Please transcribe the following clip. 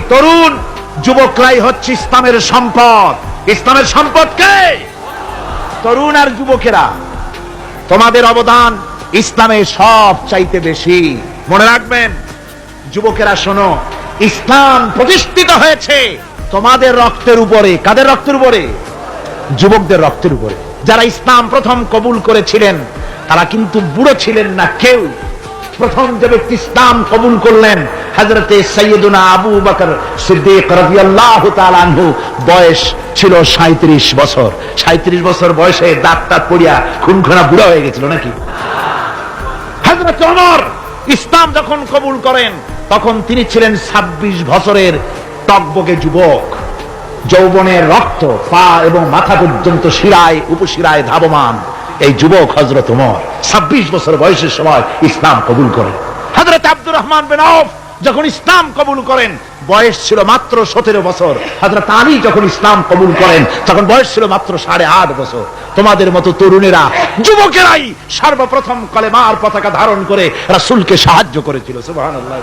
তরুণ যুবকরাই হচ্ছে ইসলামের সম্পদ। ইসলামের সম্পদ কে? তরুণ আর যুবকেরা। তোমাদের অবদান ইসলামে সব চাইতে বেশি। মনে রাখবেন যুবকেরা, শোনো, ইসলাম প্রতিষ্ঠিত হয়েছে তোমাদের রক্তের উপরে। কাদের রক্তের উপরে? যুবকদের রক্তের উপরে। যারা ইসলাম প্রথম কবুল করেছিলেন তারা কিন্তু বুড়ো ছিলেন না কেউ। প্রথম যে ব্যক্তি ইসলাম কবুল করলেন হযরতে সাইয়্যিদুনা আবু বকর সিদ্দিক রাদিয়াল্লাহু তাআলা আনহু, বয়স ছিল 37 বছর। 37 বছর বয়সে দাঁত টাত পড়িয়া খুনখানা বুড়া হয়ে গেছিল নাকি? হযরত ওমর ইসলাম যখন কবুল করেন তখন তিনি ছিলেন 26 বছরের টকবকে যুবক। যৌবনের রক্ত পা এবং মাথা পর্যন্ত শিরায় উপশিরায় ধাবমান এই যুবক হযরত ওমর 26 বছর বয়সের সময় ইসলাম কবুল করেন। হযরত আব্দুর রহমান বিন আউফ যখন ইসলাম কবুল করেন বয়স ছিল মাত্র 17 বছর। হযরত আলী যখন ইসলাম কবুল করেন তখন বয়স ছিল মাত্র 8.5 বছর। তোমাদের মতো তরুণেরা, যুবকেরাই সর্বপ্রথম কলেমার পতাকা ধারণ করে রাসূলকে সাহায্য করেছিল। সুবহানাল্লাহ।